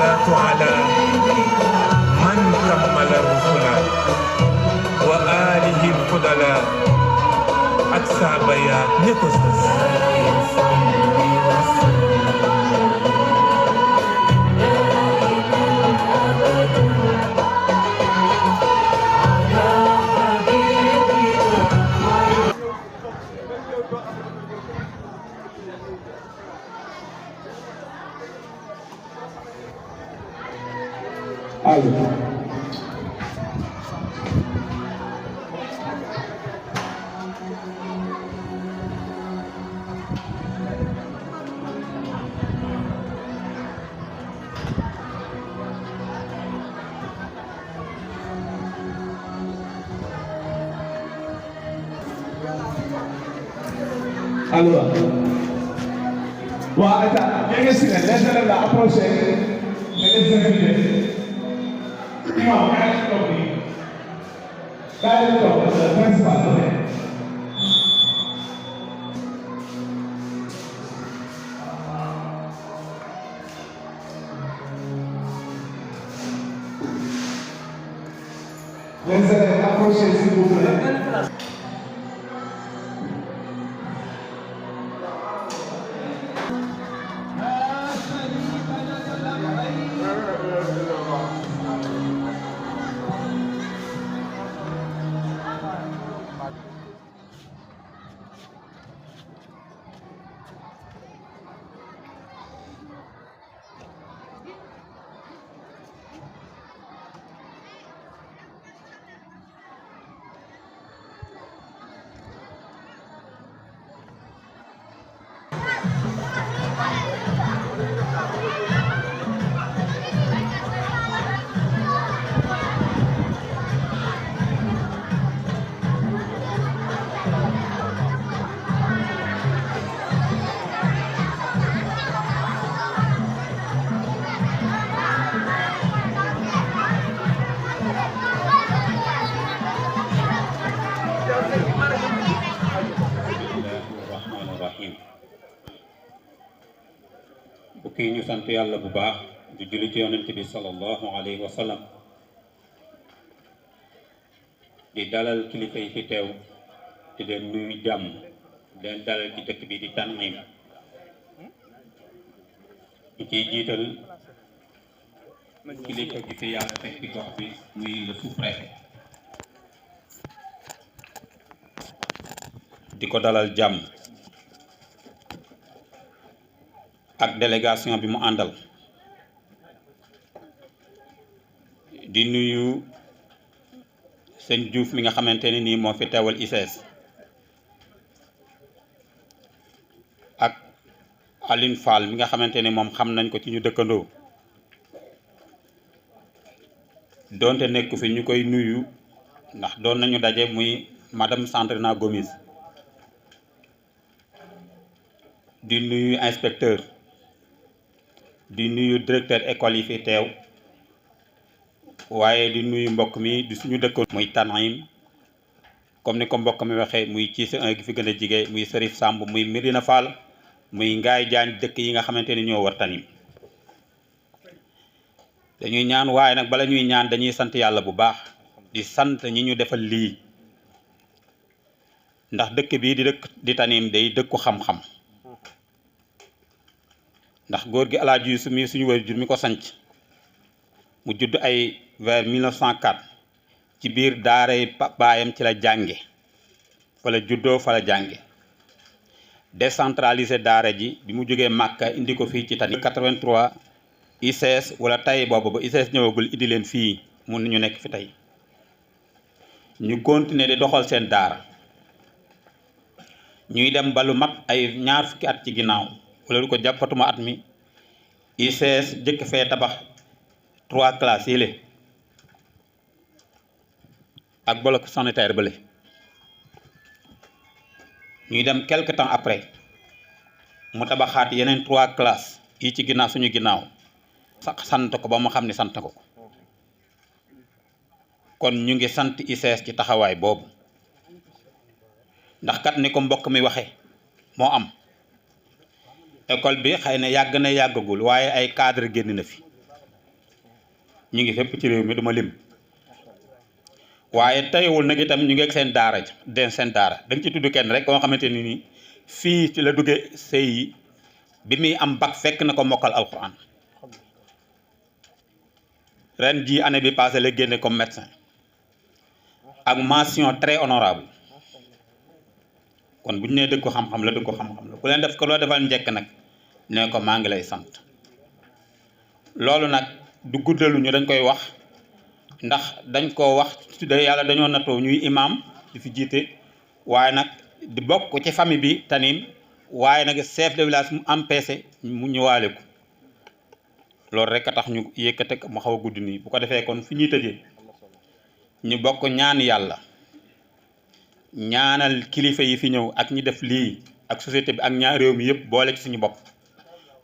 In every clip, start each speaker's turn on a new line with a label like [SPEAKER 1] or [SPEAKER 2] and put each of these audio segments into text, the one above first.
[SPEAKER 1] والصلاة على من كمل الرسل وآله الفضلاء أكسى بيات نقصص
[SPEAKER 2] Alors, waa état ña ngi si ne les élèves la approché nga les invité imam kaa leen toog nii kaa leen toog principal les élèves approché s'il vous plaît.
[SPEAKER 3] kii ñu sant yàlla bu baax di julli ci yonent bi sallallahu alayhi wa sallam di dalal kilifa yi fi teew di leen nuyu jàmm leen dalal ci dëkk bi di Tan'im ñu ciy jiital kilifa gi fi yàlla teg ci gox bi muy le sous-préfet di ko dalal jàmm ak délégation bi mu àndal di nuyu sëñ Diouf mi nga xamante ne nii moo fi teewal ICS ak Aline Fall mi nga xamante ne moom xam nañ ko ci ñu dëkkandoo doonte nekku fi ñu koy nuyu ndax doon nañu daje muy madame Sandrina Gomis di nuyu inspecteur di nuyu directeur école yi fi teew waaye di nuyu mbokk mi di suñu dëkkoon muy Tan'im comme ni ko mbokk mi waxee muy ci sa gi fi gën a jige muy Serif Samb muy Medina Fall muy Ngaay Jaañ dëkk yi nga xamante ni ñoo war Tan'im dañuy ñaan waaye nag bala ñuy ñaan dañuy sant yàlla bu baax di sant ñi ñu defal lii ndax dëkk bii di dëkk di Tan'im day dëkku xam-xam ndax góor gi Alaaji Yuusu mi suñu waajur mi ko sanc mu judd ay vers 1904 ci biir daaray baayam ci la jànge fa la juddoo fa la jànge décentralisé daara ji bi mu jógee Màkka indi ko fii ci Tan'im 83 ICS wala tay boobu ba ICS ñëwagul indi leen fii mun ñu nekk fi tey ñu continuer di doxal seen daara ñuy dem ba lu mat ay ñaar fukki at ci ginnaaw wala lu ko jàppatuma at mi ICS jëkk fee tabax 3 classes yi le ak bloc sanitaire bële ñuy dem quelque temps après mu tabaxaat yeneen 3 classes yi ci ginnaaw suñu ginnaaw sax sant ko ba mu xam ne sant ko kon ñu ngi sant ICS ci taxawaay boobu ndax kat ni ko mbokk mi waxe moo am école bi xëy na yàgg na yàggagul waaye ay cadre génn na fi ñu ngi fépp ci réew mi duma lim waaye tayewul nag itam ñu ngi ak seen daara seen daara da nga ci tudd kenn rek koo xamante ni nii fii ci la duggee sëy bi muy am bac fekk na ko mokkal alquran ren ji année bi passé la génne comme médecin ak mention très honorable kon bu ñu nee dëgg ko xam-xam la dëgg ko xam-xam la ku leen def ko loo defal njëkk nag ne ko maa ngi lay sant loolu nag du guddalu ñu dañ koy wax ndax dañ koo wax de yàlla dañoo nattoo ñuy imam di fi jiite waaye nag di bokk ci famille bi tanim waaye nag chef de village mu empêché mu ñëwaale ko loolu rek a tax ñu yëkkate mu xaw a gudd nii bu ko defee kon fi ñuy tëjee ñu bokk ñaan yàlla ñaanal kilifa yi fi ñëw ak ñi def lii ak société bi ak ñaar réew mi yëpp boole ci suñu bopp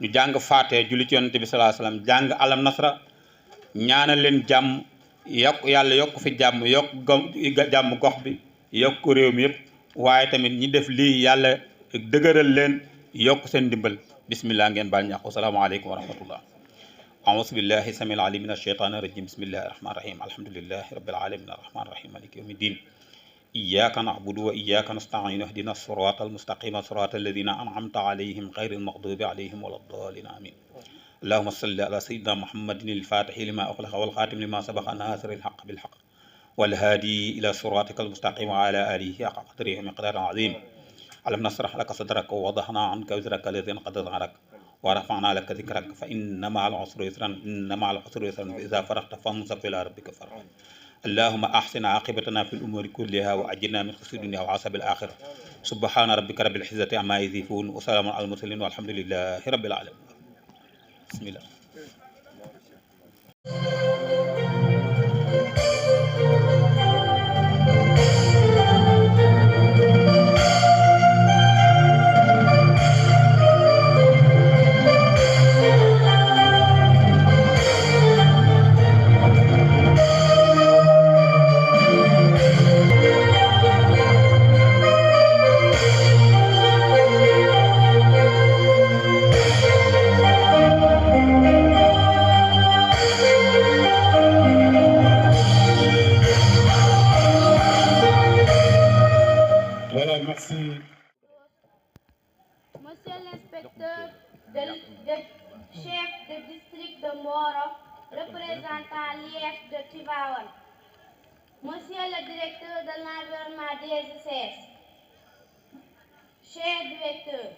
[SPEAKER 3] ñu jàng faatee julli ci yonent bi sallallahu alayhi wasallam jàng alam nasra ñaanal leen jàmm yokk yàlla yokk fi jàmm yokk jàmm gox bi yokk réew mi yëpp waaye tamit ñi def lii yàlla dëgëral leen yokk seen ndimbal bismillah ngeen baal ñàq asalaamaaleykum wa rahmatullah أعوذ بالله السميع العليم من الشيطان الرجيم بسم الله الرحمن الرحيم الحمد لله رب العالمين الرحمن الرحيم مالك يوم الدين إياك نعبد وإياك نستعين اهدنا الصراط المستقيم صراط الذين أنعمت عليهم غير المغضوب عليهم ولا الضالين آمين اللهم صل على سيدنا محمد الفاتح لما أغلق والخاتم لما سبق ناصر الحق بالحق والهادي إلى صراطك المستقيم وعلى آله حق قدره ومقدار عظيم ألم نشرح لك صدرك ووضعنا عنك وزرك الذي انقض ظهرك ورفعنا لك ذكرك فإن مع العسر يسرا إن مع العسر يسرا فإذا فرغت فانصب إلى ربك فرغا اللهم أحسن عاقبتنا في الأمور كلها وأجرنا من خزي الدنيا وعذاب الآخرة سبحان ربك رب العزة عما يصفون وسلام على المرسلين والحمد لله رب العالمين بسم الله
[SPEAKER 4] Monsieur l'inspecteur chef de district de Mboro, représentant l'IF de Tivaouane, Monsieur le directeur de l'environnement des ICS, chers directeurs,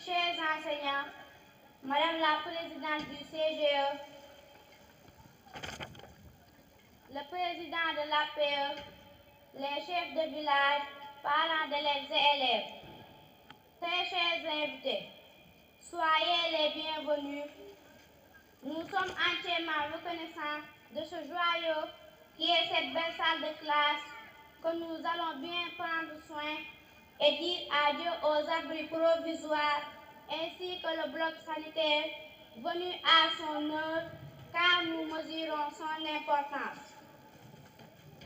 [SPEAKER 4] chers enseignants, Madame la présidente du CGE, le président de l'APE, les chefs de village, parents d'élèves et élèves, très chers invités, soyez les bienvenus. Nous sommes entièrement reconnaissants de ce joyau qui est cette belle salle de classe que nous allons bien prendre soin et dire adieu aux abris provisoires ainsi que le bloc sanitaire venu à son heure car nous mesurons son importance.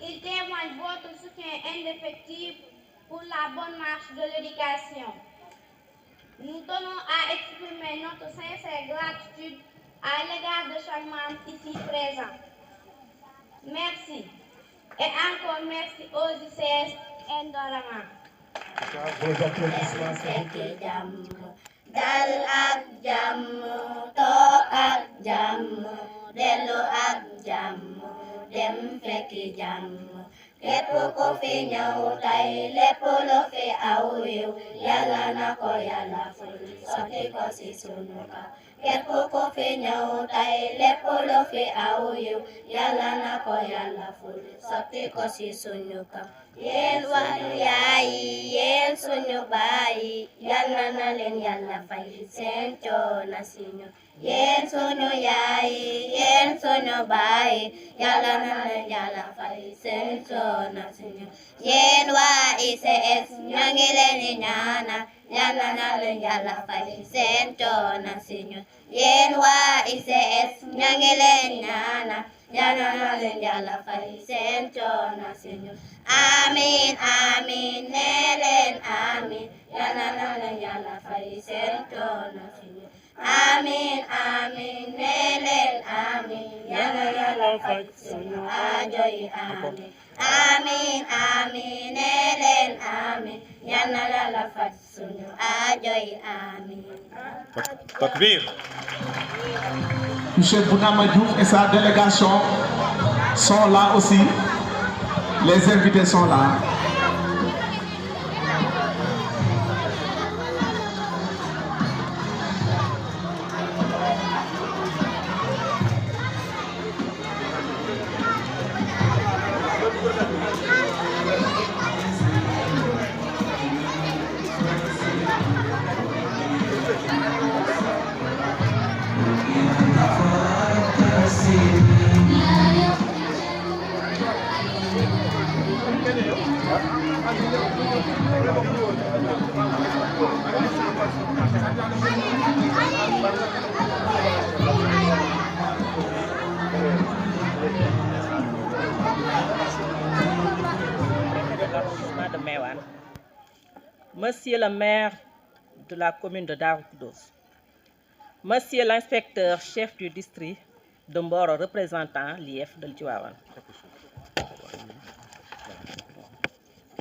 [SPEAKER 4] Il témoigne votre soutien indéfectible pour la bonne marche de l'éducation. Nous tenons à exprimer notre sincère gratitude à l'égard de chaque membre ici présent. Merci. Et encore merci aux ICS indolents.
[SPEAKER 5] Dal ak jàmm, toog ak jàmm, dellu ak jàmm, dem fekki jàmm. Képp ku fi ñëw tey lépp lu fi aw yiw Yàlla na ko Yàlla ful sotti ko ci sunu kaw. Képp ku fi ñëw tey lépp lu fi aw yiw Yàlla na ko Yàlla ful sotti ko ci sunu kaw. Yéen wàllu yaay yi yéen suñu baay yi Yàlla na leen Yàlla fay seen coono ci ñun. Yéen suñu yaay yi yéen suñu baay yi Yàlla na leen Yàlla fay seen coono ci ñun. Yéen waa ICS ñoo ngi leen di ñaanal Yàlla na leen Yàlla fay seen coono ci ñun. Yéen waa ICS ñoo ngi leen di ñaanal Yàlla na leen Yàlla fay seen coono ci ñun. Amiin amiin nee leen amiin Yàlla na leen Yàlla fay seen coono ci ñun. Amiin amiin nee leen amiin Yàlla faj suñu aajo yi amiin amiin amiin nee leen amiin yal na Yàlla faj suñu aajo yi amiin.
[SPEAKER 3] Takbir.
[SPEAKER 2] Monsieur Bounama Diouf et sa délégation sont là aussi. Les invités sont là.
[SPEAKER 6] De Meouane, Monsieur le maire de la commune de Darou Khoudoss, Monsieur l'inspecteur chef du district de Mboro représentant l'IF de Tivaouane,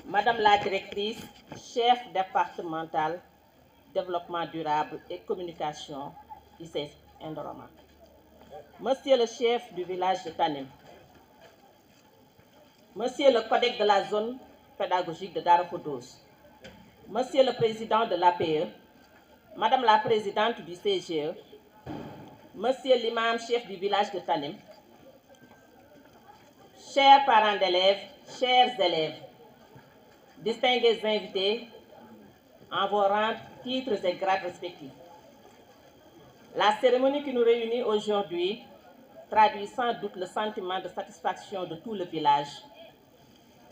[SPEAKER 6] Madame la directrice chef départemental développement durable et communication ICS Indorama, Monsieur le chef du village de Tanim, Monsieur le codec de la zone pédagogique de Darou Khoudoss, Monsieur le président de l'APE, Madame la présidente du CGE, Monsieur l'imam chef du village de Tanim, chers parents d'élèves, chers élèves, distingués invités en vos rangs, titres et grades respectifs. La cérémonie qui nous réunit aujourd'hui traduit sans doute le sentiment de satisfaction de tout le village,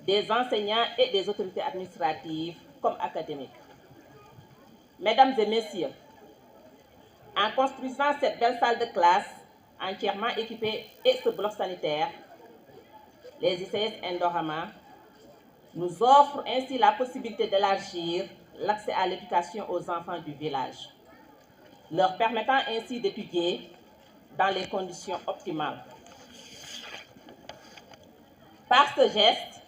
[SPEAKER 6] des enseignants et des autorités administratives comme académiques. Mesdames et messieurs, en construisant cette belle salle de classe entièrement équipée et ce bloc sanitaire, les ICS Indorama nous offrent ainsi la possibilité d'élargir l'accès à l'éducation aux enfants du village, leur permettant ainsi d'étudier dans les conditions optimales. Par ce geste,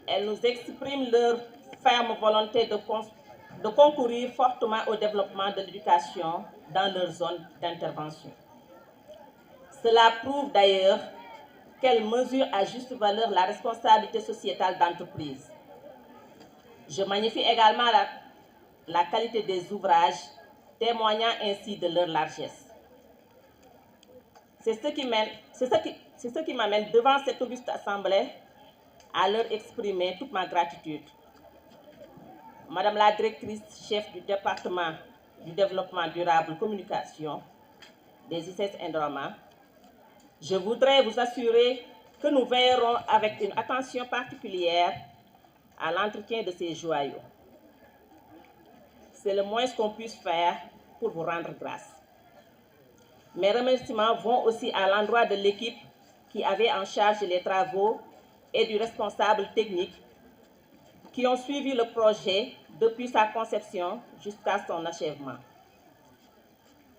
[SPEAKER 6] elles nous expriment leur ferme volonté de concourir fortement au développement de l'éducation dans leur zone d'intervention. Cela prouve d'ailleurs qu'elles mesurent à juste valeur la responsabilité sociétale d'entreprise. Je magnifie également la qualité des ouvrages, témoignant ainsi de leur largesse. C'est ce qui m'amène devant cette auguste assemblée à leur exprimer toute ma gratitude. Madame la directrice chef du département du développement durable communication des ICS Indorama, je voudrais vous assurer que nous veillerons avec une attention particulière à l'entretien de ces joyaux. C'est le moins qu'on puisse faire pour vous rendre grâce. Mes remerciements vont aussi à l'endroit de l'équipe qui avait en charge les travaux et du responsable technique qui ont suivi le projet depuis sa conception jusqu'à son achèvement.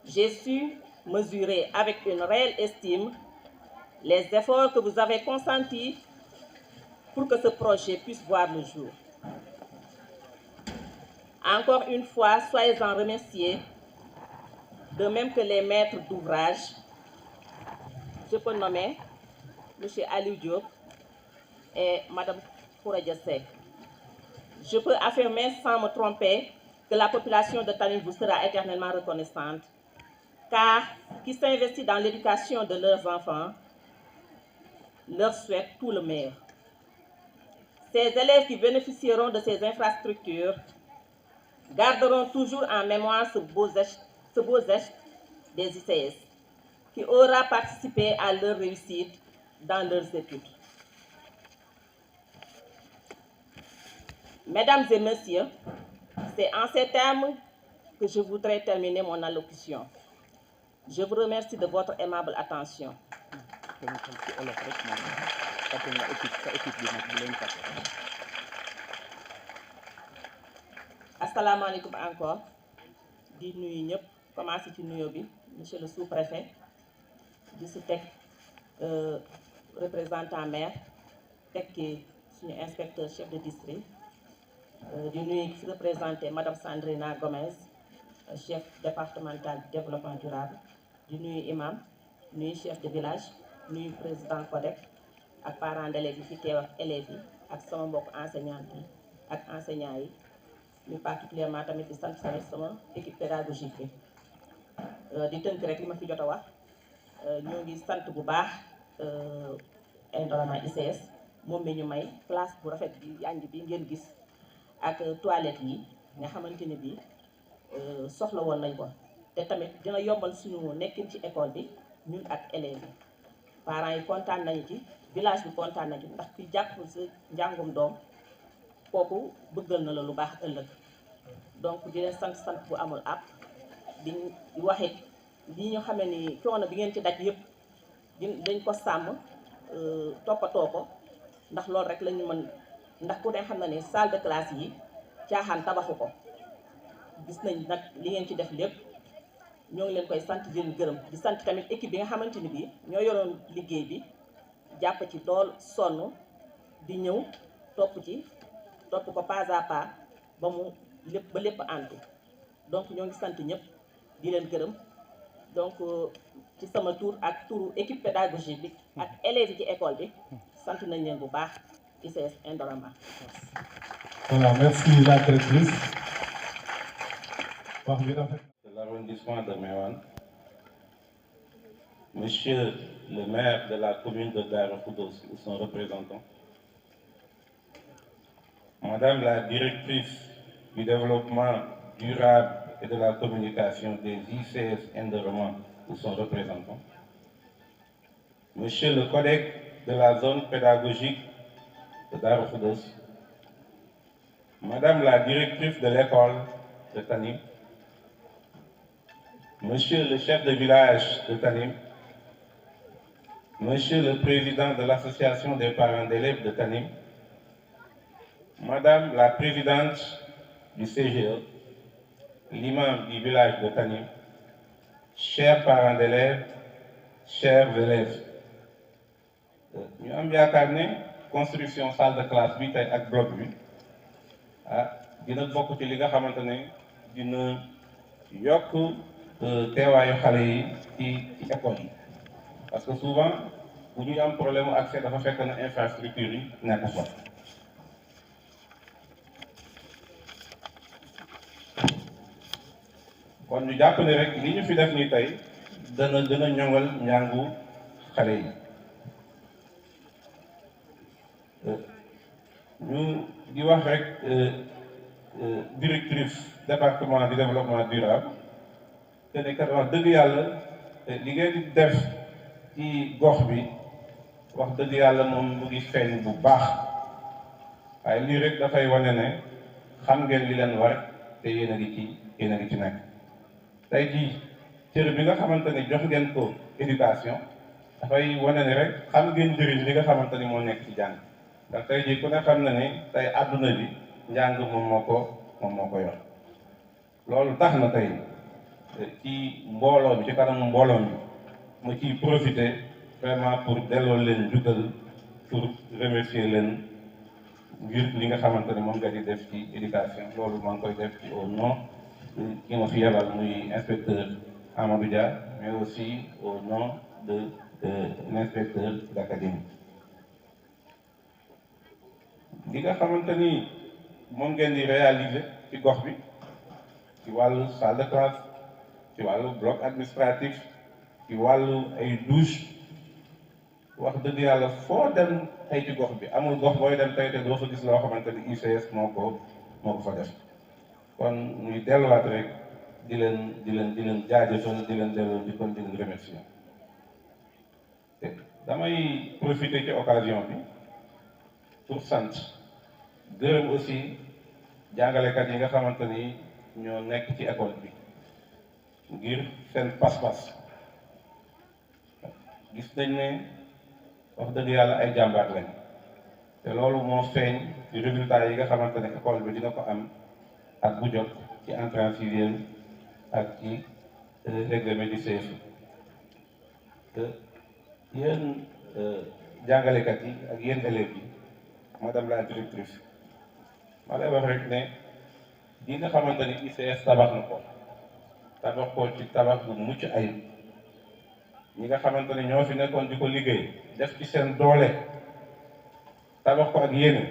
[SPEAKER 6] J'ai su mesurer avec une réelle estime les efforts que vous avez consentis pour que ce projet puisse voir le jour. Encore une fois, soyez-en remerciés, de même que les maîtres d'ouvrage. Je peux nommer M. Aliou Diop et Mme Khouradja Seck. Je peux affirmer sans me tromper que la population de Tanim vous sera éternellement reconnaissante, car qui s'investit dans l'éducation de leurs enfants leur souhaite tout le meilleur. Ces élèves qui bénéficieront de ces infrastructures garderont toujours en mémoire ce beau geste des ICS, qui aura participé à leur réussite dans leurs études. Mesdames et messieurs, c'est en ces termes que je voudrais terminer mon allocution. Je vous remercie de votre aimable attention. Assalamu alaikum encore. Di nuyu ñëpp, commencé ci nuyo bi monsieur le sous-préfet di si teg représentant maire tekki suñu inspecteur chef de district di nuyu ki fi représenté madame Sandrina Gomez chef départemental du développement durable di nuyu imam nuyu chef de village nuyu président CODEC ak parents d'élèves yi fi teew ak élèves yi ak sama mbokk enseignants yi ak enseignants yi ñu particulièrement tamit di sant tamit sama équipe pédagogique bi di tënk rek li ma fi jot a wax ñoo ngi sant bu baax Indorama ICS moom mi ñu may place bu rafet bi yànj bi ngeen gis ak toilette yi nga xamante ne bii soxla woon nañ ko te tamit dina yombal suñu nekkin ci école bi ñun ak élèves yi parents yi kontaan nañu ci village bi kontaan nañu ndax fi jàpp sa njàngum doom kooku bëggal na la lu baax ëllëg donc di leen sant bu amul àpp di waxit li ñu xamee ni coono bi ngeen ci daj yëpp dañ ko sàmm toppatoo ko ndax loolu rek lañu mën ndax ku ne xam na ne salle de classe yi caaxaan tabaxu ko gis nañ nag li ngeen ci def lépp ñoo ngi leen koy sant di leen gërëm di sant tamit équipe bi nga xamante ni bii ñoo yoroon liggéey bi jàpp ci dool sonn di ñëw topp ko pas à pas ba mu lépp àntu donc ñoo ngi sant ñëpp di leen gërëm donc ci sama tour ak touru équipe pédagogique bi ak élèves yi ci école bi sant nañ leen bu baax ICS Indorama.
[SPEAKER 2] Voilà, merci la directrice.
[SPEAKER 7] De l'arrondissement de Méouane, Monsieur le maire de la commune de Darou Khoudoss ou son représentant, Madame la directrice du développement durable et de la communication des ICS Indorama ou son représentant, Monsieur le collègue de la zone pédagogique de Darou Khoudoss, Madame la directrice de l'école de Tanim, Monsieur le chef de village de Tanim, Monsieur le président de l'association des parents d'élèves de Tanim, Madame la présidente du CGE, l'imam du village de Tanim, chers parents d'élèves, chers élèves, ñu am yaakaar ne construction salle de classe bi tey ak bloc bi dina bokk ci li nga xamante ne dina yokk teewaayu xale yi ci école yi parce que souvent bu ñuy am problème accès dafa fekk na infrastructure yi nekk fa. kon ñu jàpp ne rek li ñu fi def nii tey dana gën a ñoŋal njàngu xale yi ñu di wax rek directrice département du développement durable te ne kat wax dëgg yàlla li ngeen di def ci gox bi wax dëgg yàlla moom mu ngi feeñ bu baax waaye lii rek dafay wane ne xam ngeen li leen war te yéen a ngi ci nekk tey jii cër bi nga xamante ne jox ngeen ko éducation dafay wane ne rek xam ngeen njëriñ li nga xamante ni moo nekk ci jàng ndax tey jii ku ne xam na ne tey àdduna bi njàng moom moo ko yor loolu tax na tey ci mbooloo bi ci kanamu mbooloo mi ma ciy profiter vraiment pour delloo leen njukkal pour remercier leen ngir li nga xamante ni moom nga di def ci éducation loolu maa ngi koy def ci au nom ki ma fi yebal muy inspecteur Amadou Dia mais aussi au nom de l'inspecteur d'académie li nga xamante ni moom ngeen di réaliser ci gox bi ci wàllu salle de classe ci wàllu bloc administratif ci wàllu ay douche wax dëgg yàlla foo dem tey ci gox bi amul gox booy dem tey te doo fa gis loo xamante ni ICS moo ko fa def kon muy delluwaat rek di leen jaajëfal di leen delloo di kon di leen remercier damay profiter ci occasion bi pour sant gërëm aussi jàngalekat yi nga xamante ni ñoo nekk ci école bi ngir seen pas-pas gis nañ ne wax dëgg yàlla ay jàmbaar lañ te loolu moo feeñ ci résultat yi nga xamante ne école bi dina ko am ak bu jot ci entrée en sixième ak ci l'examen du CFEE yéen jàngalekat yi ak yéen élèves yi madame la directrice ma lay wax rek ne yi nga xamante ni ICS tabax na ko ci tabax bu mucc ayib ñi nga xamante ni ñoo fi nekkoon di ko liggéey def ci seen doole tabax ko ak yéen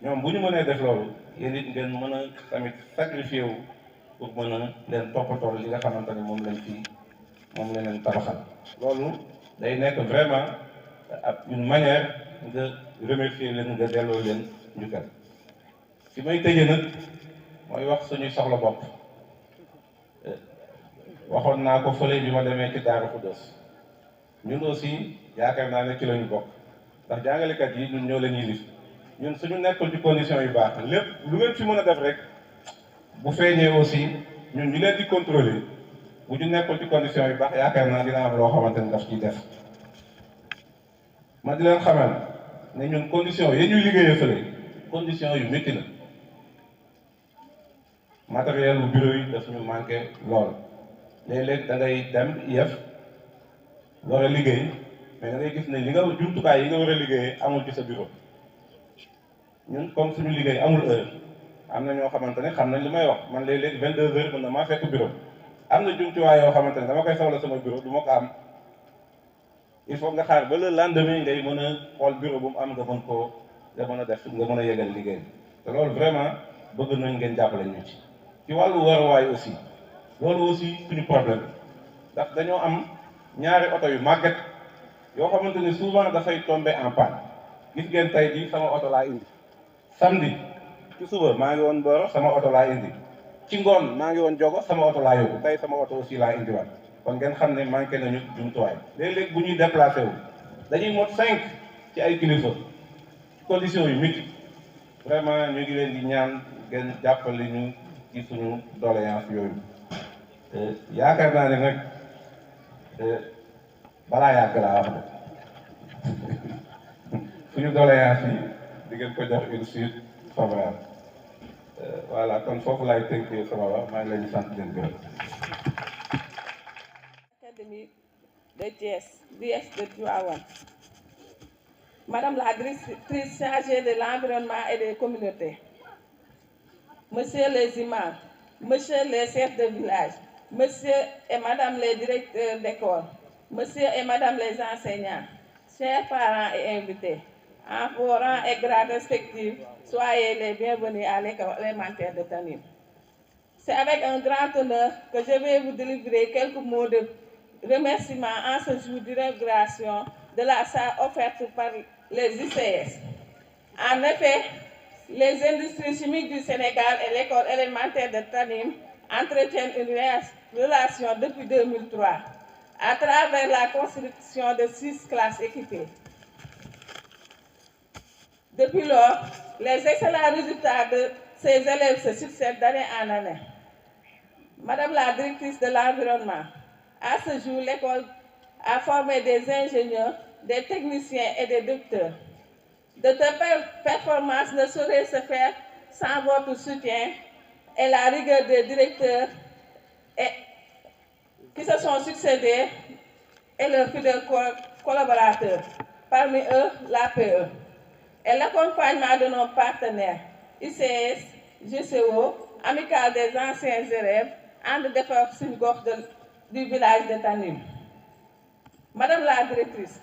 [SPEAKER 7] ñoom bu ñu mënee def loolu yéen it ngeen mën a tamit sacrifié wu pour mën a leen toppatoo li nga xamante ni moom la leen tabaxal loolu day nekk vraiment une manière nga remercier leen nga delloo leen njukkal fi may tëjee nag mooy wax suñuy soxla bopp waxoon naa ko fële bi ma demee ci Daaru Xudoos ñun aussi yaakaar naa ne ci lañu bokk ndax jàngalekat yi ñun ñoo leen yilif ñun suñu nekkul ci condition yu baax lépp lu ngeen fi mën a def rek bu feeñee aussi ñun ñu leen di contrôler bu ñu nekkul ci condition yu baax yaakaar naa dina am loo xamante ni daf ciy def ma di leen xamal ne ñun condition yi ñuy liggéeyee fële condition yu métti la matériel bu bureau yi daf ñu manqué lool léeg-léeg da ngay dem IEF war a liggéey mais da ngay gis ne li nga jumtukaay yi nga war a liggéeyee amul ci sa bureau ñun comme suñu liggéey amul heure am na ñoo xamante ne xam nañ li may wax man léeg-léeg 22 heures mën na maa fekk bureau am na jumtuwaay yoo xamante ne dama koy soxla sama bureau du ma ko am il faut nga xaar ba le lendemain ngay mën a xool bureau bu mu am nga mën koo nga mën a def nga mën a yegal liggéey te loolu vraiment bëgg nañ ngeen jàppale ñu ci wàllu waruwaay aussi loolu aussi suñu problème ndax dañoo am ñaari oto yu màgget yoo xamante ni souvent dafay tomber en panne gis ngeen tey jii sama oto laa indi samedi ci suba maa ngi woon Mboro sama oto laa indi ci ngoon maa ngi woon Jogo sama oto laa yóbbu tey sama oto aussi laa indiwaat kon ngeen xam ne manqué nañu jumtuwaay léeg-léeg bu ñuy déplacé wu dañuy mot 5 ci ay kilifa conditions yu métti vraiment ñu ngi leen di ñaan ngeen jàppale ñu ci suñu doléance yooyu yaakaar naa ne nag balaa yàgg laa wax suñu doléance yi di ngeen ko jox une suite favorable voilà kon foofu laay tënkee sama wax maa ngi leen di sant leen gërëm.
[SPEAKER 6] Académie de Thiès, l'IS de Tivaouane. Madame la directrice chargée de l'environnement et des communautés, Monsieur les imams, Monsieur les chefs de village, Monsieur et Madame les directeurs d'école, Monsieur et Madame les enseignants, chers parents et invités, en vos rangs et grades respectifs, soyez les bienvenus à l'école élémentaire de Tanim. C'est avec un grand honneur que je vais vous délivrer quelques mots de remerciement en ce jour d'inauguration de la salle offerte par les ICS. En effet, les industries chimiques du Sénégal et l'école élémentaire de Tanim entretiennent une relation depuis 2003 à travers la construction de 6 classes équipées. Depuis lors, les excellents résultats de ces élèves se succèdent d'année en année. Madame la directrice de l'environnement, à ce jour, l'école a formé des ingénieurs, des techniciens et des docteurs. De telles performances ne sauraient se faire sans votre soutien et la rigueur des directeurs qui se sont succédés et leurs fidèles collaborateurs, parmi eux l'APE, et l'accompagnement de nos partenaires ICS, GCO, Amicale des anciens élèves, Ande Defar Singor du village de Tanim. Madame la directrice,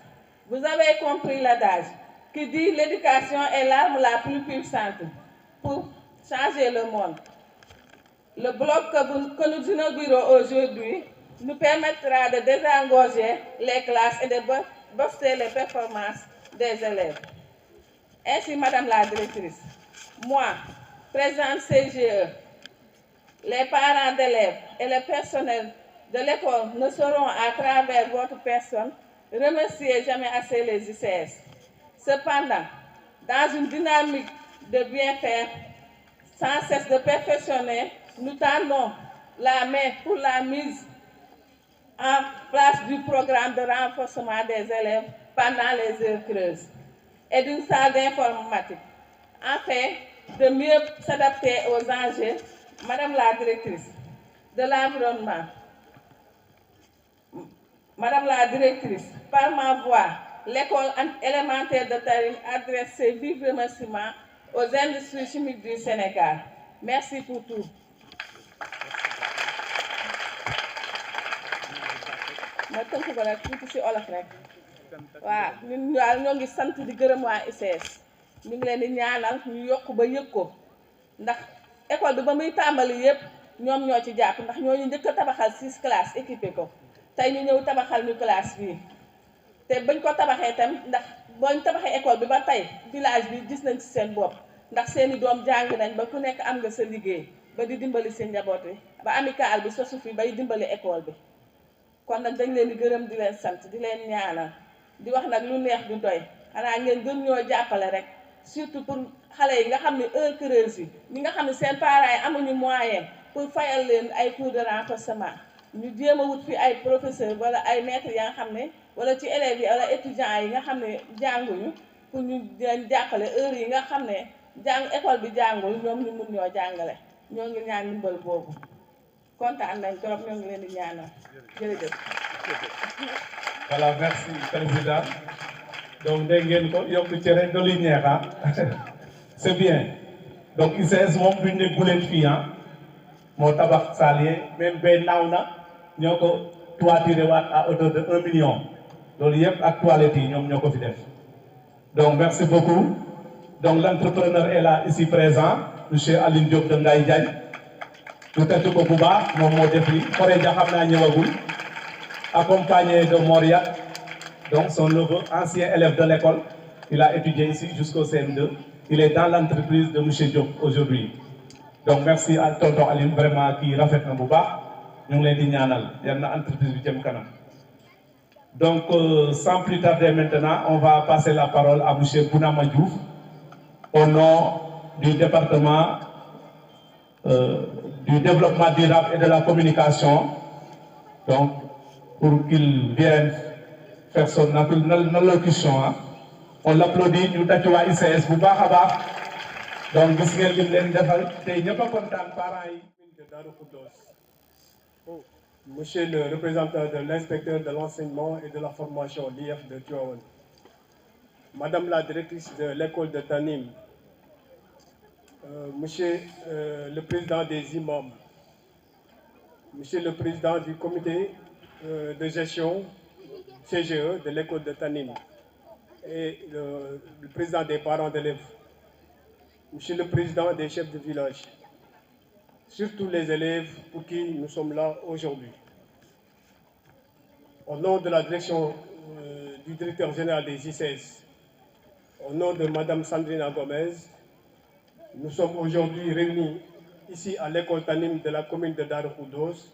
[SPEAKER 6] vous avez compris l'adage qui dit l'éducation est l'arme la plus puissante pour changer le monde. Le bloc que nous inaugurons aujourd'hui nous permettra de désengorger les classes et de booster les performances des élèves. Ainsi, Madame la directrice, moi, présidente CGE, les parents d'élèves et le personnel de l'école ne sauront, à travers votre personne, remercier jamais assez les ICS. Cependant, dans une dynamique de bien faire, sans cesse de perfectionner, nous tendons la main pour la mise en place du programme de renforcement des élèves pendant les heures creuses et d'une salle d'informatique, afin de mieux s'adapter aux enjeux. Madame la directrice de l'environnement,
[SPEAKER 8] Madame la directrice, par ma voix, l'école élémentaire de Tarim adresse ses vifs remerciements aux industries chimiques du Sénégal. Merci pour tout. ma tënk ko rek tuuti ci olof rek waaw ñun daal ñoo ngi sant di gërëm waa ICS ñu ngi leen di ñaanal ñu yokk ba yëg ko ndax école bi ba muy tàmbali yëpp ñoom ñoo ci jàpp ndax ñoo ñu njëkk a tabaxal 6 classes équipé ko tey ñu ñëw tabaxal ñu classe bii te bañ ko tabaxee tam ndax booñ tabaxee école bi ba tey village bi gis nañ ci seen bopp ndax seeni doom jàng nañ ba ku nekk am nga sa liggéey ba di dimbali seen njaboot yi ba amical bi sosu fi bay dimbali école bi kon nag dañ leen di gërëm di leen sant di leen ñaanal di wax nag lu neex du doy xanaa ngeen gën ñoo jàppale rek surtout pour xale yi nga xam ne heure creuse yi ñi nga xam ne seen parents yi amuñu moyen pour fayal leen ay cours de renforcement ñu jéem a wut fi ay professeurs wala ay maîtres ya nga xam ne wala ci élèves yi wala étudiants yi nga xam ne jànguñu pour ñu leen jàppale heure yi nga xam ne école bi jàngul ñoom ñu mun ñoo jàngale ñoo ngi ñaan ndimbal boobu kontaan nañ trop ñoo ngi leen di ñaanal jërëjëf.
[SPEAKER 2] Voilà, merci président. Donc dégg ngeen ko yokk cere doli ñeexa c'est bien donc ICS moom duñ ne guleen fii moo tabax Salié même ba naaw na ñoo ko toituré waat à hauteur de 1 million loolu yëpp ak toilettes yi ñoom ñoo ko fi def donc merci beaucoup donc l'entrepreneur est là ici présent monsieur Aline Diop de Ngaye Diagne ñu tëdd ko bu baax moom moo def li Khoreja xam naa ñëwagul accompagné de Moria, donc son neveu, ancien élève de l'école. Il a étudié ici jusqu'au CM2. Il est dans l'entreprise de M. Diop aujourd'hui. Donc merci à Tonton Alim, vraiment, qui rafet na bu baax. Ñu ngi leen di ñaanal yal na entreprise bi jëm kanam. Donc sans plus tarder maintenant, on va passer la parole à M. Bounama Diouf au nom du département du développement durable et de la communication. Donc, pour qu'il vienne faire son allocution. On l'applaudit, nous avons ICS bu baax a baax. Donc gis ngeen lim leen defal tey ñëpp a kontaan parents yi de Darou Khoudoss. Monsieur le représentant de l'inspecteur de l'enseignement et de la formation, l'IF de Tivaouane. Madame la directrice de l'école de Tanim. Monsieur le président des imams. Monsieur le président du comité de gestion CGE de l'école de Tanim et le président des parents d'élèves, monsieur le président des chefs de village, surtout les élèves pour qui nous sommes là aujourd'hui. Au nom de la direction du directeur général des ICS, au nom de Madame Sandrina Gomez, nous sommes aujourd'hui réunis ici à l'école Tanim de la commune de Darou Khoudoss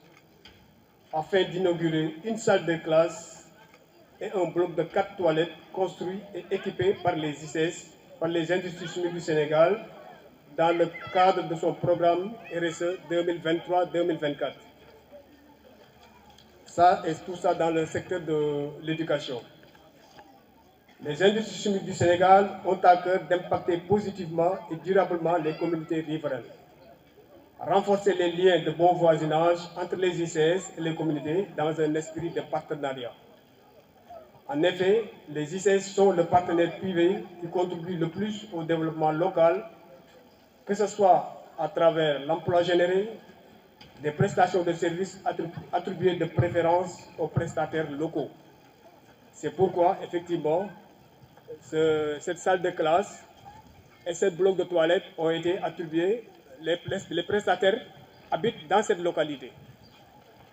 [SPEAKER 2] afin d'inaugurer une salle de classe et un bloc de 4 toilettes construits et équipés par les ICS, par les industries chimiques du Sénégal, dans le cadre de son programme RSE 2023-2024. Ça et tout ça dans le secteur de l'éducation. Les industries chimiques du Sénégal ont à cœur d'impacter positivement et durablement les communautés riveraines. Renforcer les liens de bon voisinage entre les ICS et les communautés dans un esprit de partenariat. En effet, les ICS sont le partenaire privé qui contribue le plus au développement local, que ce soit à travers l'emploi généré, des prestations de services attribuées de préférence aux prestataires locaux. C'est pourquoi, effectivement, cette salle de classe et ce bloc de toilettes ont été attribués. Les prestataires habitent dans cette localité.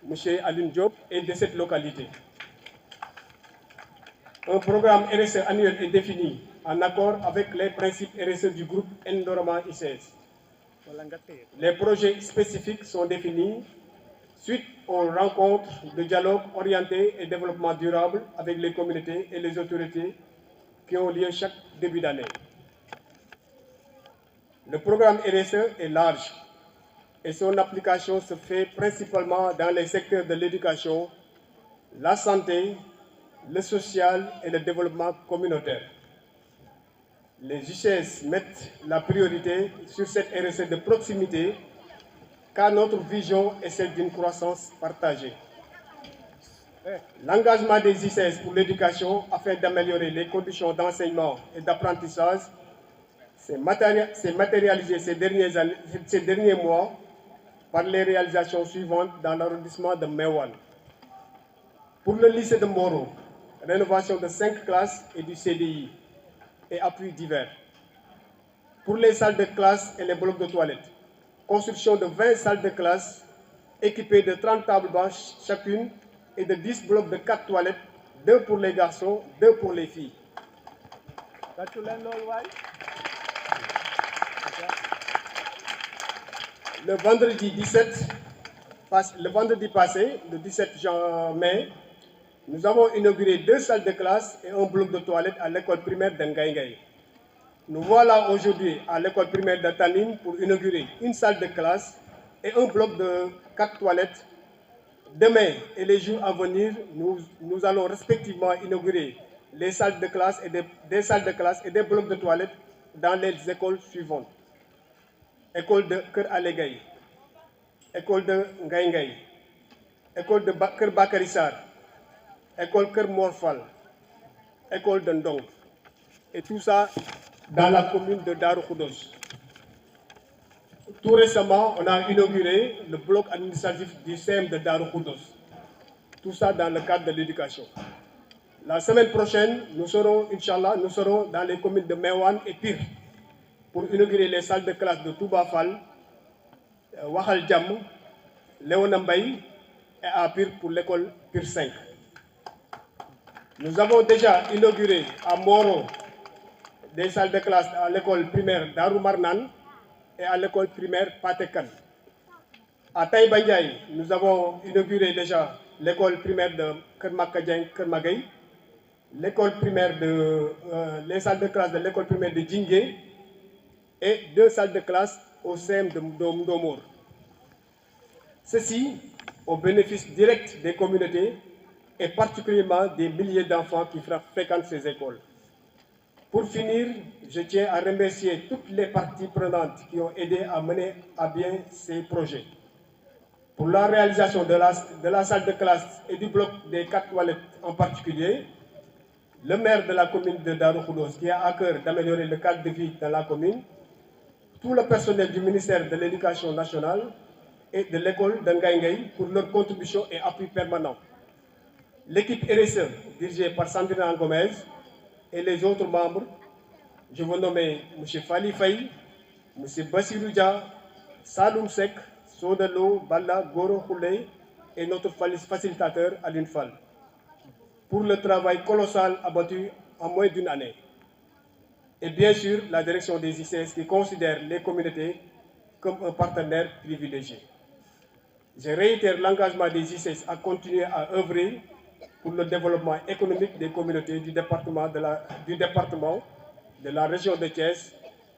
[SPEAKER 2] Monsieur Aline Diop est de cette localité. Un programme RSE annuel est défini en accord avec les principes RSE du groupe Endorama ICS. Les projets spécifiques sont définis suite aux rencontres de dialogue orienté et développement durable avec les communautés et les autorités qui ont lieu chaque début d'année. Le programme RSE est large et son application se fait principalement dans les secteurs de l'éducation, la santé, le social et le développement communautaire. Les ICS mettent la priorité sur cette RSE de proximité car notre vision est celle d'une croissance partagée.
[SPEAKER 9] L'engagement des ICS pour l'éducation afin d'améliorer les conditions d'enseignement et d'apprentissage s'est matérialisé ces derniers mois par les réalisations suivantes dans l'arrondissement de Meouane. Pour le lycée de Mboro, rénovation de 5 classes et du CDI et appuis divers. Pour les salles de classe et les blocs de toilettes, construction de 20 salles de classe équipées de 30 tables blanches chacune et de 10 blocs de 4 toilettes, 2 pour les garçons, 2 pour les filles. Le vendredi passé, le 17 mai, nous avons inauguré 2 salles de classe et un bloc de toilettes à l'école primaire de Ngaïngaï. Nous voilà aujourd'hui à l'école primaire de Tanim pour inaugurer une salle de classe et un bloc de 4 toilettes. Demain et les jours à venir, nous allons respectivement inaugurer les salles de classe et des salles de classe et des blocs de toilettes dans les écoles suivantes. École de Kër Alegay, école de Ngaïngaï, école de Kër Bakarissar, école Kër Morfal, école de Ndong. Et tout ça dans la commune de Darou Khoudoss. Tout récemment, on a inauguré le bloc administratif du CEM de Darou Khoudoss. Tout ça dans le cadre de l'éducation. La semaine prochaine, nous serons, Inch'Allah, dans les communes de Meouane et Pire pour inaugurer les salles de classe de Touba Fall, Wahal Djam, Léona Mbaye et à Pire pour l'école Pire 5. Nous avons déjà inauguré à Moro des salles de classe à l'école primaire Darou Marnan et à l'école primaire Patekan. À Taïba Ndiaye, nous avons inauguré déjà l'école primaire de Kermakadjang Kermagay, l'école primaire les salles de classe de l'école primaire de Djingé et 2 salles de classe au CEM de Mdomor. Ceci au bénéfice direct des communautés et particulièrement des milliers d'enfants qui fréquentent ces écoles. Pour finir, je tiens à remercier toutes les parties prenantes qui ont aidé à mener à bien ces projets. Pour la réalisation de la salle de classe et du bloc des 4 toilettes en particulier, le maire de la commune de Darou Khoudoss qui a à cœur d'améliorer le cadre de vie dans la commune, tout le personnel du ministère de l'Éducation nationale et de l'école de Ngaïngaï pour leur contribution et appui permanent. L'équipe RSE, dirigée par Sandrine Gomez, et les autres membres, je veux nommer M. Fali Faye, M. Bassirou Dia, Saloum Sek, Sodalo, Balla, Goro Khouley et notre facilitateur Aline Fall, pour le travail colossal abattu en moins d'une année. Et bien sûr, la direction des ICS qui considère les communautés comme un partenaire privilégié. Je réitère l'engagement des ICS à continuer à œuvrer pour le développement économique des communautés du département, de la région de Thiès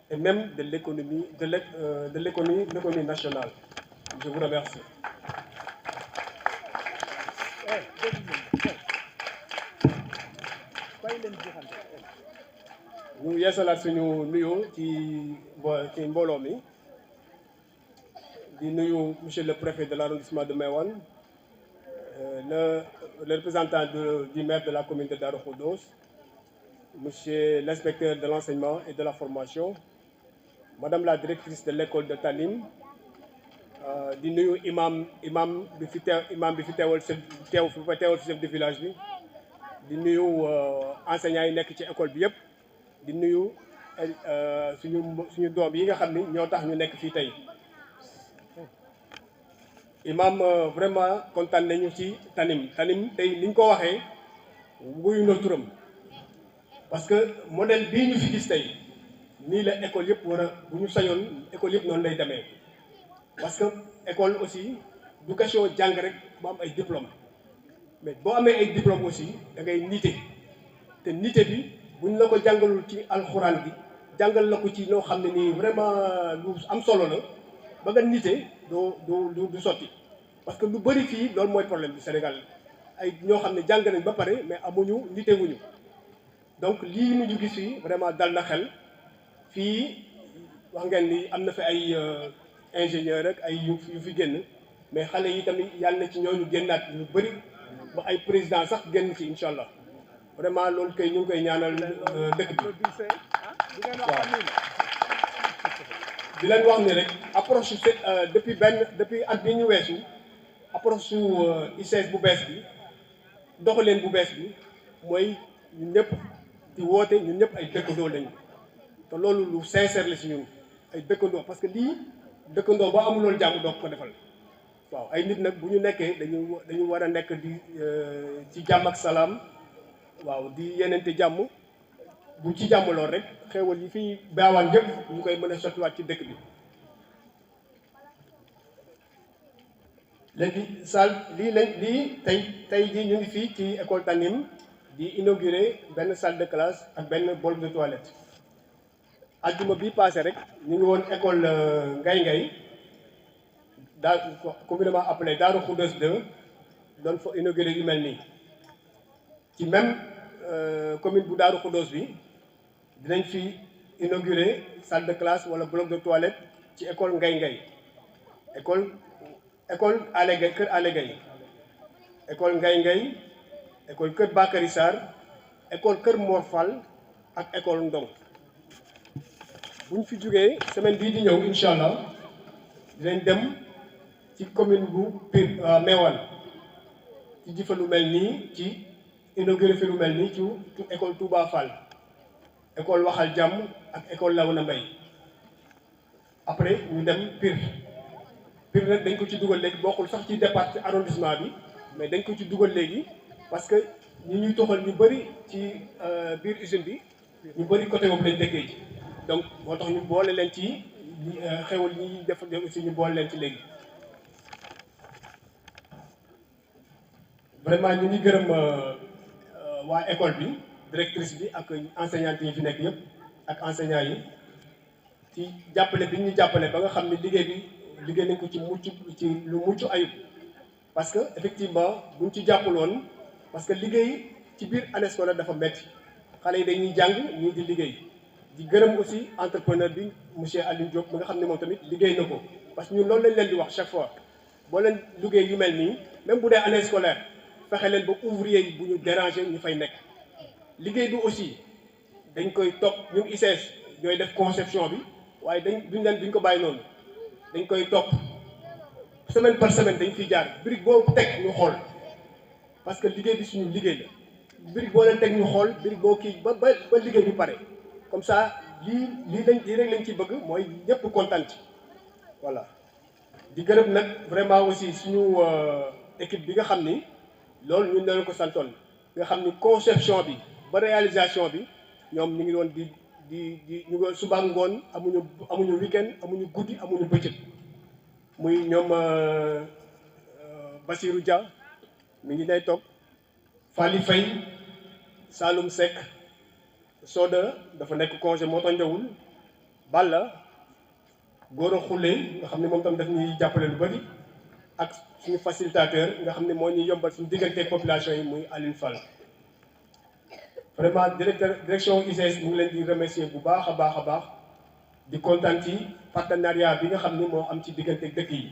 [SPEAKER 9] et même de l'économie nationale. Je vous remercie. Nous yeesalaat suñu nuyoo ci mbooloo mi di nuyu monsieur le préfet de l'arrondissement de Meouane, le représentant du maire de la commune de Darou Khoudoss, monsieur l'inspecteur de l'enseignement et de la formation, madame la directrice de l'école de Tanim, di nuyu imam bi fi teewal chef de village bi, di nuyu enseignants yi nekk ci école bi yëpp, di nuyu suñu doom yi nga xam ni ñoo tax ñu nekk fii tey. Imam vraiment kontaan nañu ci Tanim tey ni ñu ko waxee wuyu na turam parce que modèle bii ñu fi gis tey nii la école yëpp war a bu ñu sañoon école yëpp noonu lay demee parce que école aussi du question jàng rek bu am ay diplôme mais boo amee ay diplôme aussi da ngay nite te nite bi buñ la ko jàngalul ci alxuraan bi jàngal la ko ci loo xam ne nii vraiment lu am solo la ba nga nite du sotti parce que lu bëri fii loolu mooy problème du Sénégal ay ñoo xam ne jàng nañ ba pare mais amuñu nite wuñu donc lii ñu gis fii vraiment dal na xel fii wax ngeen ni am na fi ay ingénieur rek ay yu fi génn mais xale yi tamit yàlla na ci ñooñu génnaat ñu bëri ba ay président sax génn ci incha allah vraiment loolu kay ñu ngi koy ñaanal dëkk bi waaw di leen wax ni rek approche depuis at bi ñu weesu approche su ICS bu bees bi doxaleen bu bees bi mooy ñun ñëpp di woote ñun ñëpp ay dëkkandoo lañu te loolu lu sincère la si ñun ay dëkkandoo parce que lii dëkkandoo ba amuloon jàmm doo ko defal waaw ay nit nag bu ñu nekkee dañu war a nekk di ci jàmm ak salaam waaw di yenente jàmm bu ci jàmm lool rek xéewal yi fii baawaan yëpp ñu koy mën a sottiwaat ci dëkk bi léegi lii tey jii ñu ngi fii ci école Tanim di inaugurer benn salle de classe ak benn bol de toilette ajjuma bi passé rek ñu ngi woon école Ngay daal communément appelé Daaru Khoudoss 2 doon fa inaugurer yu mel nii ci même commune bu Daaru Khoudoss bi dinañ fi inaugurer salle de classe wala bloc de toilette ci école Ngay école Alé Gaye kër Alé Gaye école Ngay école kër Bakary Sarr école kër Mor Fall ak école Ndong buñ fi jógee semaine bii di ñëw incha allah dinañ dem ci commune bu Pire Mewane ci jëfa lu mel nii ci inauguré fi lu mel nii ci école Touba Fall école Waxal Jàmm ak école Lawna Mbay après ñu dem Pire nag dañ ko ci dugal léegi bokkul sax ci départ ci arrondissement bi mais dañ ko ci dugal léegi parce que ñi ñuy toxal ñu bëri ci biir usine bi ñu bëri côté boobu lañ dëkkee ji donc moo tax ñu boole leen ci xewal yi ñuy def aussi ñu boole leen ci léegi vraiment ñu ngi gërëm waa école bi directrice bi ak enseignante yi fi nekk yëpp ak enseignants yi ci jàppale bi ñu jàppale ba nga xam ne liggéey nañ ko ci lu mucc ayib parce que effectivement buñ ci jàppaloon parce que liggéey ci biir année scolaire dafa metti xale yi dañuy jàng ñii di liggéey di gërëm aussi entrepreneur bi monsieur Aliou Diop mi nga xam ne moom tamit liggéey na ko parce que ñun loolu lañ leen di wax chaque fois boo leen liggéey yu mel nii même bu dee année scolaire fexe leen ba ouvrier yi bu ñu déranger ñu fay nekk liggéey bi aussi dañ koy topp ñun ICS ñooy def conception bi waaye duñ ko bàyyi noonu dañ koy topp semaine par semaine dañ fiy jaar brique boo teg ñu xool parce que liggéey bi suñu liggéey la brique boo leen teg ñu xool brique boo kii ba liggéey bi pare comme ça lii rek lañ ci bëgg mooy ñëpp kontaan ci voilà di gërëm nag vraiment aussi suñu équipe bi nga xam ni loolu ñun leen ko santoon nga xam ni conception bi ba réalisation bi ñoom ñu ngi doon di ñu ngi suba ngoon amuñu weekend amuñu guddi amuñu bëccëg muy ñoom Basirou Dia mi ngi nay toog Fally Faye Saloum Seck Soda dafa nekk congé moo tax ñëwul Balla Gora Khoule nga xam ne moom tam daf ñuy jàppale lu bari ak suñu facilitateur nga xam ne moo ñuy yombal suñu diggante population yi muy Aline Fall vraiment direction ICS mu ngi leen di remercier bu baax a baax di kontaan ci partenariat bi nga xam ni moo am ci diggante dëkk yi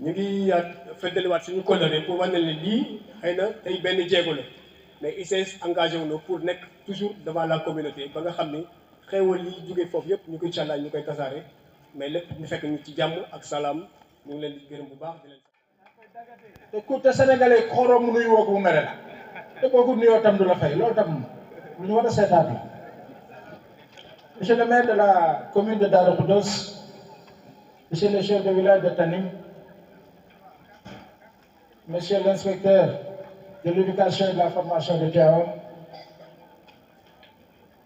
[SPEAKER 9] ñu ngi feddaliwaat suñu kóllëre pour wane ne lii xëy na tey benn jéego la mais ICS engagé wu na pour nekk toujours devant la communauté ba nga xam ni xéewal yi jógee foofu yëpp ñu koy incha allah ñu koy tasaare mais lépp ñu fekk ñu ci jàmm ak salaam ñu ngi leen di gërëm bu baax di leen.
[SPEAKER 10] te ku te sénégalais xorom mu nuyu woo ko mu mere la te kooku nuyoo tam du la fay loolu tam lu ñu war a seetaat la. Monsieur le maire de la commune de Darou Khoudoss, monsieur le chef de village de Tanim, monsieur l'inspecteur de l'éducation et de la formation de Tivaouane,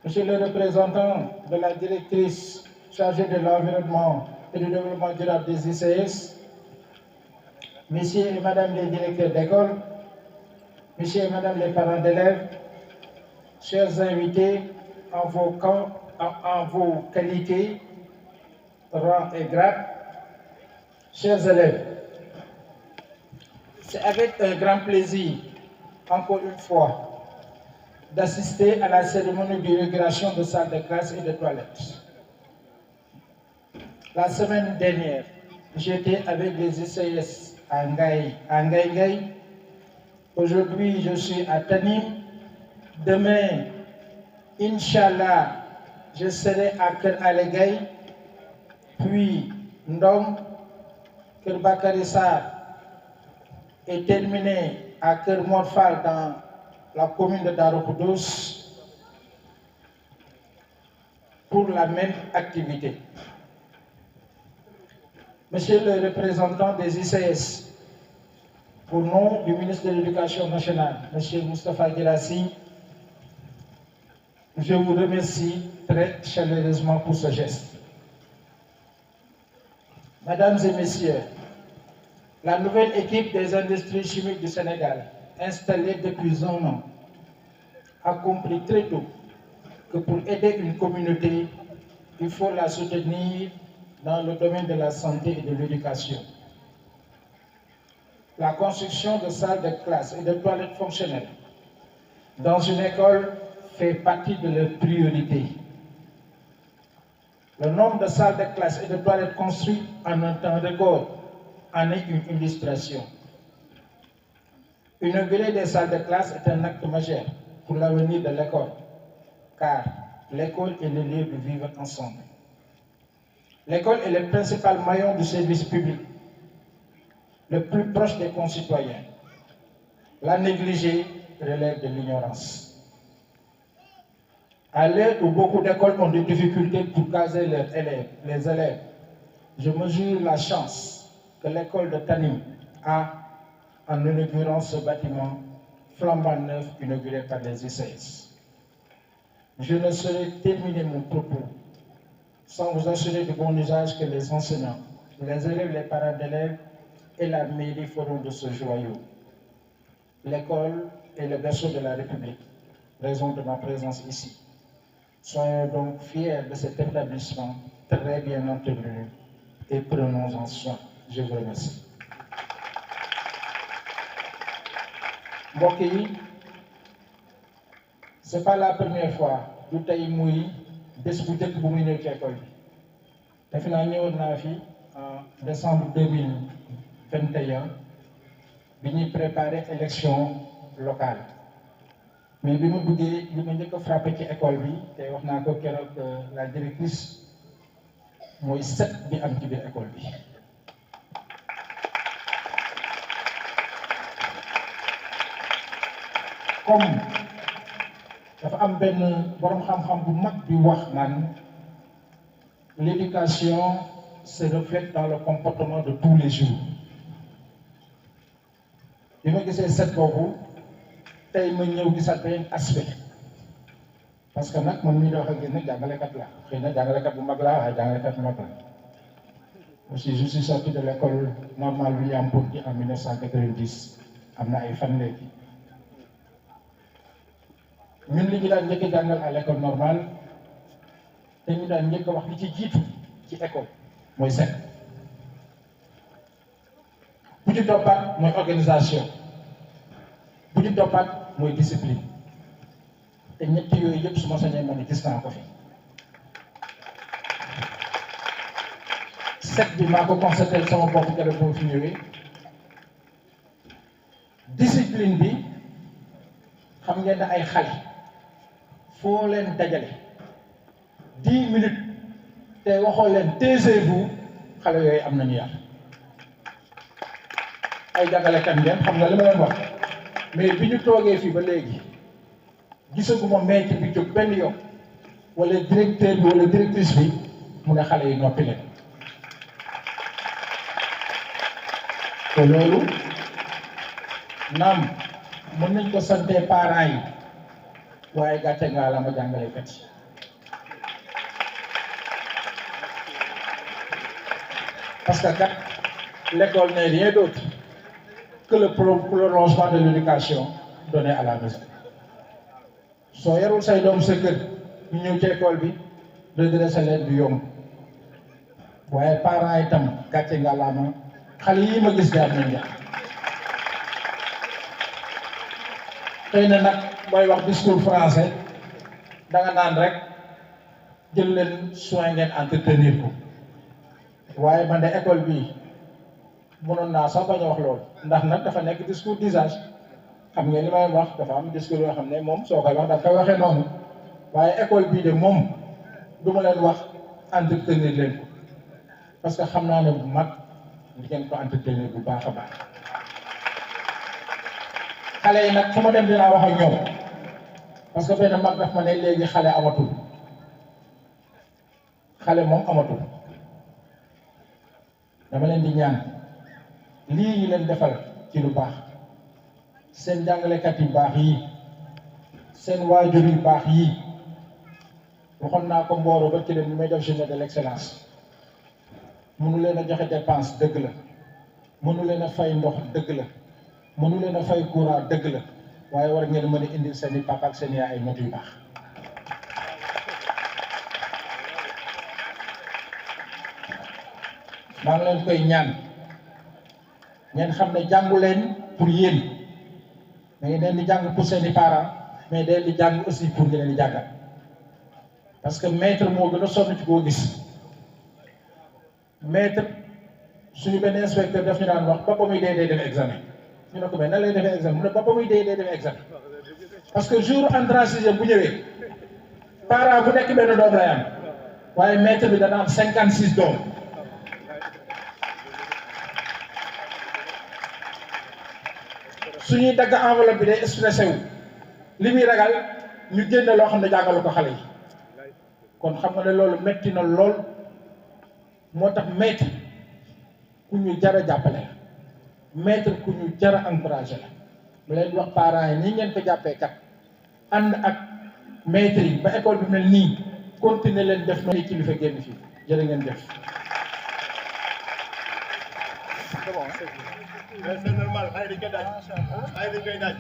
[SPEAKER 10] monsieur le représentant de la directrice chargée de l'environnement et du développement durable des ICS, messieurs et madame les directeurs d'école, messieurs et madame les parents d'élèves, chers invités en vos qualités, rang et grade, chers élèves, c'est avec un grand plaisir, encore une fois, d'assister à la cérémonie d'inauguration de salles de classe et de toilettes. La semaine dernière, j'étais avec les ICS à Ngay, Aujourd'hui, je suis à Tanim. Demain, Inch'Allah, je serai à Kër Alegay, puis Ndom, Kër Bakarissa et terminé à Kër Morfal dans la commune de Darou-Khoudoss pour la même activité. Monsieur le représentant des ICS, au nom du ministre de l'Éducation nationale, Monsieur Moustapha Guirassy, je vous remercie très chaleureusement pour ce geste. Mesdames et messieurs, la nouvelle équipe des industries chimiques du Sénégal, installée depuis 1 an, a compris très tôt que pour aider une communauté, il faut la soutenir dans le domaine de la santé et de l'éducation. La construction de salles de classe et de toilettes fonctionnelles dans une école fait partie de leurs priorités. Le nombre de salles de classe et de toilettes construites en un temps record en est une illustration. Inaugurer des salles de classe est un acte majeur pour l'avenir de l'école, car l'école et le lieu de vivre ensemble. L'école est le principal maillon du service public, le plus proche des concitoyens. La négliger relève de l'ignorance. À l'heure où beaucoup d'écoles ont des difficultés pour caser les élèves, je mesure la chance que l'école de Tanim a en inaugurant ce bâtiment flambant neuf inauguré par les ICS. Je ne saurais terminer mon propos sans vous assurer du bon usage que les enseignants, les élèves, les parents d'élèves et la mairie feront de ce joyau. L'école est le berceau de la République, raison de ma présence ici. Soyons donc fiers de cet établissement très bien entretenu et prenons-en soin. Je vous remercie. Mbokk yi, c'est pas la première fois du tey muy bés bu njëkk bu muy ñëw ci école bi. Defe naa ñëwoon naa fi en décembre 2021 bi ñuy préparer élection locale. Mais bi ma duggee li ma njëkk a frappé ci école bi te wax naa ko keroog la directrice mooy set bi am ci biir école bi. Comme dafa am benn borom xam-xam bu mag bi wax naan l'éducation se reflète dans le comportement de tous les jours. bi ma gisee set boobu tey ma ñëw gisaat beneen aspect parce que nag man mii di wax ak yéen nag jàngalekat la xëy na jàngalekat bu mag laa waaye jàngalekat bu mag la aussi je suis sorti de l'école normale William Ponty en 1990 am na ay fan léegi. ñun li ñu daan njëkk a jàngal à l'école normale te ñu daan njëkk a wax li ci jiitu ci école mooy set bu ci toppaat mooy organisation bu ci toppaat mooy discipline te ñetti yooyu yëpp su ma sañee ma ne gis naa ko fi. set bi maa ko constaté sama bopp keroog boo fi ñëwee discipline bi xam ngeen ne ay xale foo leen dajale 10 minutes te waxoo leen taisez-vous xale yooyu am nañu yar ay jàngalekat ngeen xam nga li ma leen wax mais bi ñu toogee fii ba léegi gisaguma maître bi jóg benn yoon wala directeur bi wala directrice bi mu ne xale yi noppi leen te loolu naam mën nañ ko sante parents yi waaye gàcce ngaa la ma jàngalekat yi parce que kat l'école n'est rien d'autre que le prolongement de l'éducation donnée à la maison. soo yarul say doom sa kër ñu ñëw ci école bi redresser leen du yomb waaye parents yi tam gàcce ngaa la ma xale yi ma gis jaar nañ jaar xëy na nag mooy wax discours français danga naan rek jël leen soin ngeen entretenir ko waaye man de école bii mënoon naa sax bañ a wax loolu ndax nag dafa nekk discours d'usage xam nga li may wax dafa am discours yoo xam ne moom soo koy wax da koy waxee noonu waaye école bii de moom du ma leen wax entretenir leen ko parce que xam naa ne bu mag di ngeen ko entretenir bu baax a baax xale yi nag fu ma dem dinaa wax ak ñoom parce que benn mag daf ma ne léegi xale amatul xale moom amatul dama leen di ñaan lii ñu leen defal ci lu baax seen jàngalekat yu baax yi seen waajur yu baax yi waxoon naa ko Mboro ba ci leen ñu may def journée de l'excellence mënu leen a joxe dépense dëgg la mënu leen a fay ndox dëgg la mënu leen a fay courant dëgg la waaye war ngeen mën a indil seen i papa ak seen yaay ay notes yu baax maa ngi leen koy ñaan ngeen xam ne jàngu leen pour yéen da ngeen di jàng pour seen i parents mais da ngeen di jàng aussi pour ngeen di jàngal parce que maître moo gën a sonn ci koo gis maître suñu benn inspecteur daf ñu daan wax ba muy dee def examen ñu ne ko mais nan lay defee examen mu ne ba muy dee def examen parce que jour entrée en sixième bu ñëwee parent bu nekk benn doom lay am waaye maître bi dana am 56 doom suñuy dagg enveloppe bi day stressé wu li muy ragal ñu génne loo xam ne jàngalu ko xale yi kon xam nga ne loolu metti na lool moo tax maître ku ñu jar a jàppale la maître ku ñu jar a encouragé la mu leen wax parents yi nii ngeen ko jàppee kat ànd ak maître yi ba école bi mel nii continuer leen def noonu kilifa génn fii jërë ngeen def.
[SPEAKER 9] C'est normal, ay dañ koy daaj ay dañ koy daaj